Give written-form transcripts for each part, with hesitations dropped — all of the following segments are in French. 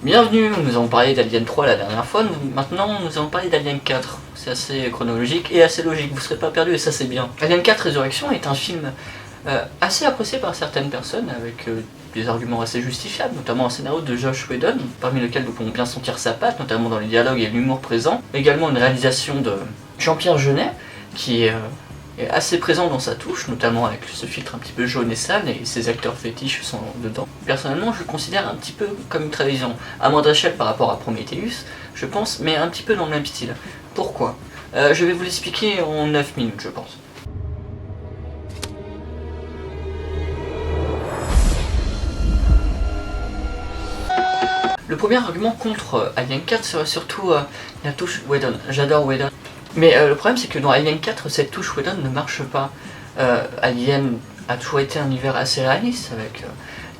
Bienvenue, nous avons parlé d'Alien 3 la dernière fois, maintenant nous allons parler d'Alien 4. C'est assez chronologique et assez logique, vous ne serez pas perdu et ça c'est bien. Alien 4 Résurrection est un film assez apprécié par certaines personnes, avec des arguments assez justifiables, notamment un scénario de Joss Whedon, parmi lequel nous pouvons bien sentir sa patte, notamment dans les dialogues et l'humour présent. Également une réalisation de Jean-Pierre Jeunet, qui est assez présent dans sa touche, notamment avec ce filtre un petit peu jaune et sale, et ses acteurs fétiches sont dedans. Personnellement, je le considère un petit peu comme une trahison, à moindre échelle par rapport à Prometheus, je pense, mais un petit peu dans le même style. Pourquoi je vais vous l'expliquer en 9 minutes, je pense. Le premier argument contre Alien 4 serait surtout la touche Whedon. J'adore Whedon. Mais le problème c'est que dans Alien 4, cette touche Whedon ne marche pas. Alien a toujours été un univers assez réaliste, avec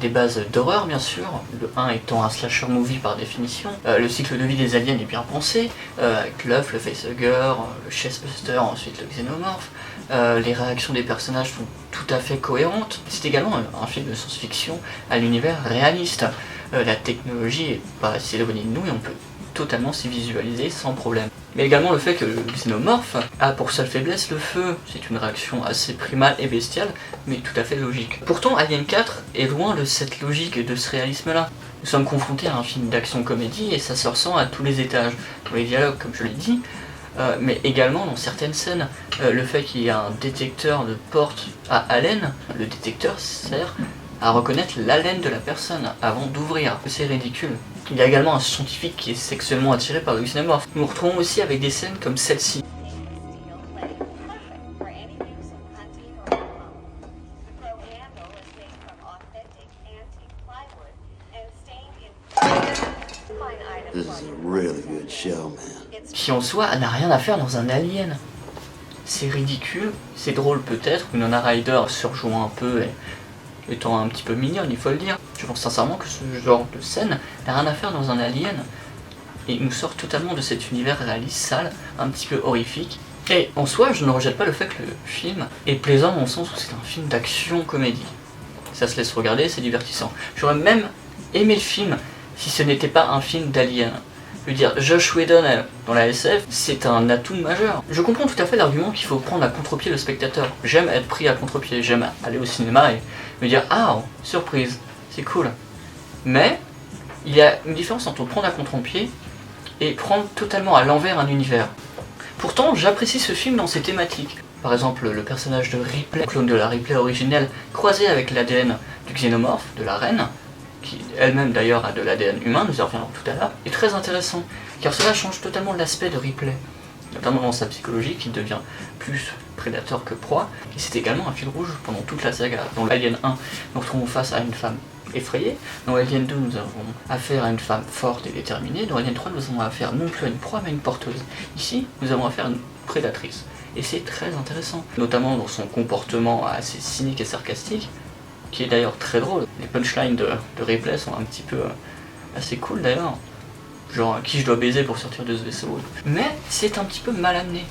des bases d'horreur bien sûr, le 1 étant un slasher movie par définition. Le cycle de vie des aliens est bien pensé, avec l'œuf, le facehugger, le chestbuster, ensuite le xénomorphe. Les réactions des personnages sont tout à fait cohérentes. C'est également un film de science-fiction à l'univers réaliste. La technologie est pas assez éloignée de nous et on peut totalement s'y visualiser sans problème. Mais également le fait que le xénomorphe a pour seule faiblesse le feu. C'est une réaction assez primale et bestiale, mais tout à fait logique. Pourtant, Alien 4 est loin de cette logique et de ce réalisme-là. Nous sommes confrontés à un film d'action-comédie et ça se ressent à tous les étages. Dans les dialogues, comme je l'ai dit, mais également dans certaines scènes. Le fait qu'il y ait un détecteur de porte à haleine, le détecteur sert à reconnaître l'haleine de la personne avant d'ouvrir. C'est ridicule. Il y a également un scientifique qui est sexuellement attiré par le xénomorphe. Nous nous retrouvons aussi avec des scènes comme celle-ci. Qui en soi n'a rien à faire dans un alien. C'est ridicule, c'est drôle peut-être, Winona Ryder surjouant un peu et étant un petit peu mignonne, il faut le dire. Je pense sincèrement que ce genre de scène n'a rien à faire dans un alien et nous sort totalement de cet univers réaliste, sale, un petit peu horrifique. Et en soi, je ne rejette pas le fait que le film est plaisant dans le sens où c'est un film d'action-comédie. Ça se laisse regarder, c'est divertissant. J'aurais même aimé le film si ce n'était pas un film d'alien. Je veux dire, Joss Whedon dans la SF, c'est un atout majeur. Je comprends tout à fait l'argument qu'il faut prendre à contre-pied le spectateur. J'aime être pris à contre-pied, j'aime aller au cinéma et me dire « Ah, surprise, c'est cool ». Mais, il y a une différence entre prendre à contre-pied et prendre totalement à l'envers un univers. Pourtant, j'apprécie ce film dans ses thématiques. Par exemple, le personnage de Ripley, clone de la Ripley originelle, croisé avec l'ADN du xénomorphe, de la reine, qui elle-même d'ailleurs a de l'ADN humain, nous y reviendrons tout à l'heure, est très intéressant, car cela change totalement l'aspect de Ripley, notamment dans sa psychologie qui devient plus prédateur que proie, et c'est également un fil rouge pendant toute la saga. Dans Alien 1, nous nous retrouvons face à une femme effrayée, dans Alien 2 nous avons affaire à une femme forte et déterminée, dans Alien 3 nous avons affaire non plus à une proie mais à une porteuse. Ici, nous avons affaire à une prédatrice, et c'est très intéressant, notamment dans son comportement assez cynique et sarcastique, qui est d'ailleurs très drôle. Les punchlines de Ripley sont un petit peu assez cool d'ailleurs. Genre, qui je dois baiser pour sortir de ce vaisseau. Mais c'est un petit peu mal amené.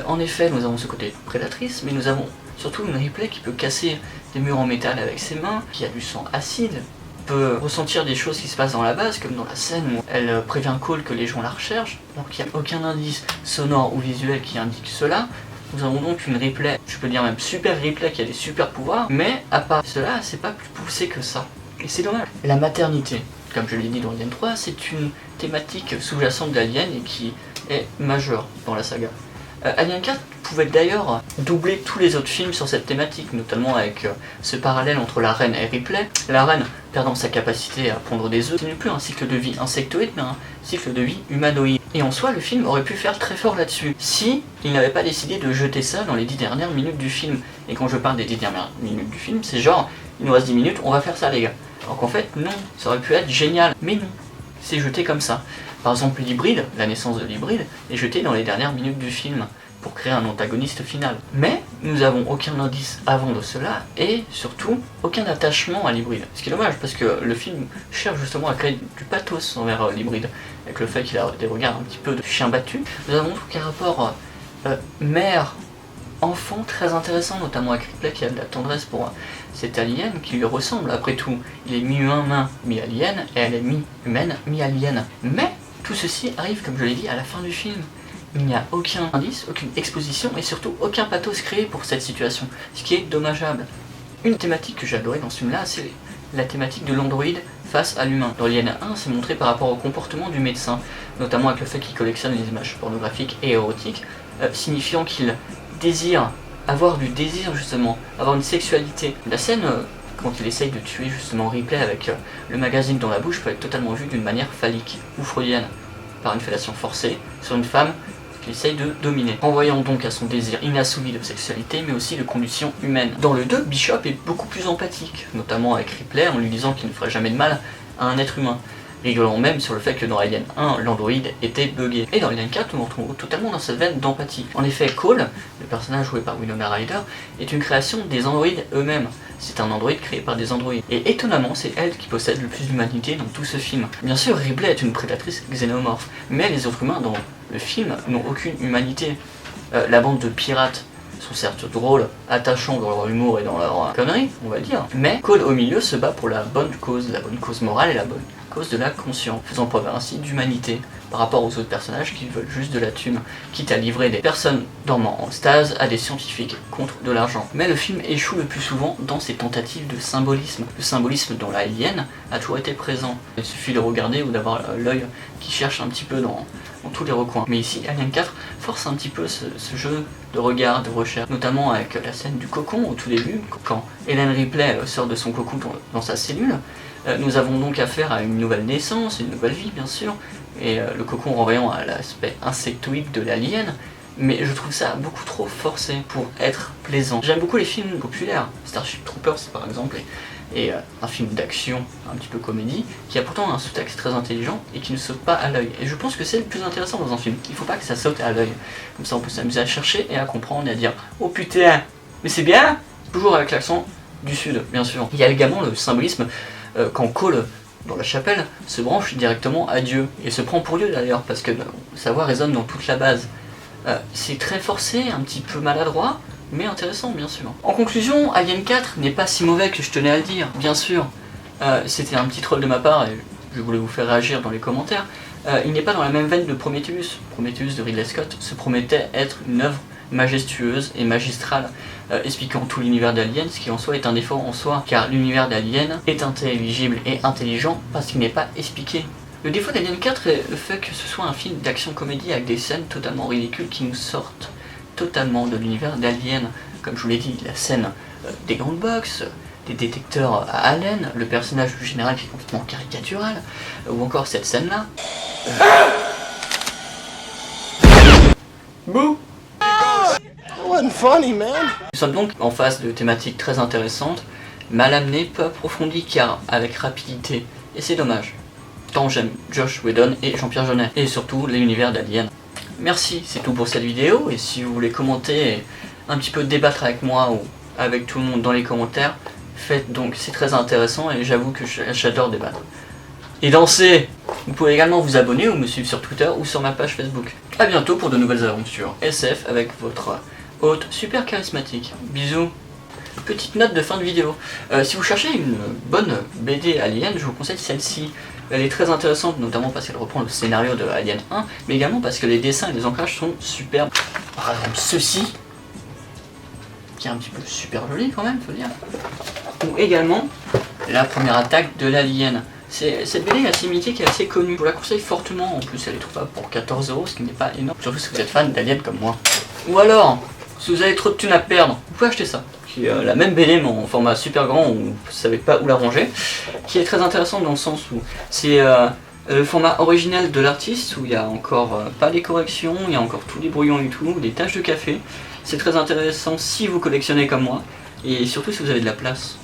En effet, nous avons ce côté prédatrice, mais nous avons surtout une Ripley qui peut casser des murs en métal avec ses mains, qui a du sang acide, peut ressentir des choses qui se passent dans la base, comme dans la scène où elle prévient Cole que les gens la recherchent, alors qu'il n'y a aucun indice sonore ou visuel qui indique cela. Nous avons donc une Ripley, je peux dire même super Ripley qui a des super pouvoirs, mais à part cela, c'est pas plus poussé que ça. Et c'est dommage. La maternité, comme je l'ai dit dans Alien 3, c'est une thématique sous-jacente d'Alien et qui est majeure dans la saga. Alien 4 pouvait d'ailleurs doubler tous les autres films sur cette thématique, notamment avec ce parallèle entre la reine et Ripley. La reine perdant sa capacité à pondre des œufs, ce n'est plus un cycle de vie insectoïde, mais un cycle de vie humanoïde. Et en soi, le film aurait pu faire très fort là-dessus, si il n'avait pas décidé de jeter ça dans les 10 dernières minutes du film. Et quand je parle des 10 dernières minutes du film, c'est genre, il nous reste 10 minutes, on va faire ça les gars. Alors qu'en fait, non, ça aurait pu être génial, mais non, c'est jeté comme ça. Par exemple, l'hybride, la naissance de l'hybride, est jetée dans les dernières minutes du film, pour créer un antagoniste final. Mais nous avons aucun indice avant de cela, et surtout, aucun attachement à l'hybride. Ce qui est dommage, parce que le film cherche justement à créer du pathos envers l'hybride, avec le fait qu'il a des regards un petit peu de chien battu. Nous avons donc un rapport mère enfant très intéressant, notamment avec Ripley qui a de la tendresse pour cet alien qui lui ressemble. Après tout, il est mi-humain, mi-alien, et elle est mi-humaine, mi-alien. Mais tout ceci arrive, comme je l'ai dit, à la fin du film. Il n'y a aucun indice, aucune exposition et surtout aucun pathos créé pour cette situation, ce qui est dommageable. Une thématique que j'ai adorée dans ce film-là, c'est la thématique de l'androïde face à l'humain. Dans Alien 1, c'est montré par rapport au comportement du médecin, notamment avec le fait qu'il collectionne les images pornographiques et érotiques, signifiant qu'il désire avoir du désir justement, avoir une sexualité. La scène, quand il essaye de tuer justement Ripley avec le magazine dans la bouche, peut être totalement vue d'une manière phallique ou freudienne, par une fellation forcée sur une femme qu'il essaye de dominer, renvoyant donc à son désir inassouvi de sexualité mais aussi de condition humaine. Dans le 2, Bishop est beaucoup plus empathique, notamment avec Ripley en lui disant qu'il ne ferait jamais de mal à un être humain, rigolant même sur le fait que dans Alien 1, l'androïde était buggé. Et dans Alien 4, on retrouve totalement dans cette veine d'empathie. En effet, Cole, le personnage joué par Winona Ryder, est une création des androïdes eux-mêmes. C'est un androïde créé par des androïdes. Et étonnamment, c'est elle qui possède le plus d'humanité dans tout ce film. Bien sûr, Ripley est une prédatrice xénomorphe, mais les êtres humains dans le film n'ont aucune humanité. La bande de pirates sont certes drôles, attachants dans leur humour et dans leur connerie, on va dire, mais Cole au milieu se bat pour la bonne cause morale et la bonne cause de la conscience, faisant preuve ainsi d'humanité par rapport aux autres personnages qui veulent juste de la thune, quitte à livrer des personnes dormant en stase à des scientifiques contre de l'argent. Mais le film échoue le plus souvent dans ses tentatives de symbolisme. Le symbolisme dans la Alien a toujours été présent. Il suffit de regarder ou d'avoir l'œil qui cherche un petit peu dans tous les recoins. Mais ici, Alien 4 force un petit peu ce jeu de regard, de recherche, notamment avec la scène du cocon au tout début, quand Ellen Ripley sort de son cocon dans sa cellule. Nous avons donc affaire à une nouvelle naissance, une nouvelle vie bien sûr, et le cocon renvoyant à l'aspect insectoïde de l'alien, mais je trouve ça beaucoup trop forcé pour être plaisant. J'aime beaucoup les films populaires, Starship Troopers par exemple, et un film d'action, un petit peu comédie, qui a pourtant un sous-texte très intelligent et qui ne saute pas à l'œil. Et je pense que c'est le plus intéressant dans un film, il ne faut pas que ça saute à l'œil. Comme ça on peut s'amuser à chercher et à comprendre et à dire « Oh putain, mais c'est bien !» Toujours avec l'accent du sud, bien sûr. Il y a également le symbolisme quand Cole, dans la chapelle, se branche directement à Dieu, et se prend pour Dieu d'ailleurs, parce que sa voix résonne dans toute la base. C'est très forcé, un petit peu maladroit, mais intéressant bien sûr. En conclusion, Alien 4 n'est pas si mauvais que je tenais à le dire, bien sûr. C'était un petit troll de ma part, et je voulais vous faire réagir dans les commentaires. Il n'est pas dans la même veine de Prometheus. Prometheus de Ridley Scott se promettait être une œuvre majestueuse et magistrale, expliquant tout l'univers d'Alien, ce qui en soi est un défaut en soi, car l'univers d'Alien est intelligible et intelligent parce qu'il n'est pas expliqué. Le défaut d'Alien 4 est le fait que ce soit un film d'action-comédie avec des scènes totalement ridicules qui nous sortent totalement de l'univers d'Alien. Comme je vous l'ai dit, la scène des grandes box, des détecteurs à haleine, le personnage du général qui est complètement caricatural, ou encore cette scène-là. Bouh! Funny, man. Nous sommes donc en face de thématiques très intéressantes, mal amenées, peu approfondies, car avec rapidité. Et c'est dommage. Tant j'aime Joss Whedon et Jean-Pierre Jeunet, et surtout l'univers d'Alien. Merci, c'est tout pour cette vidéo, et si vous voulez commenter et un petit peu débattre avec moi ou avec tout le monde dans les commentaires, faites donc, c'est très intéressant et j'avoue que j'adore débattre. Et danser! Vous pouvez également vous abonner ou me suivre sur Twitter ou sur ma page Facebook. A bientôt pour de nouvelles aventures SF avec votre hôte super charismatique. Bisous. Petite note de fin de vidéo. Si vous cherchez une bonne BD Alien, je vous conseille celle-ci. Elle est très intéressante, notamment parce qu'elle reprend le scénario de Alien 1, mais également parce que les dessins et les ancrages sont superbes. Par exemple ceci, qui est un petit peu super joli quand même, faut dire. Ou également la première attaque de l'Alien. Cette BD est assez mythique et assez connue. Je vous la conseille fortement, en plus elle est trouvable pour 14 €, ce qui n'est pas énorme. Surtout si vous êtes fan d'Alien comme moi. Ou alors, si vous avez trop de thunes à perdre, vous pouvez acheter ça. Qui est la même BD mais en format super grand où vous ne savez pas où la ranger. Qui est très intéressant dans le sens où c'est le format original de l'artiste, où il n'y a encore pas les corrections, il y a encore tous les brouillons et tout, des taches de café. C'est très intéressant si vous collectionnez comme moi, et surtout si vous avez de la place.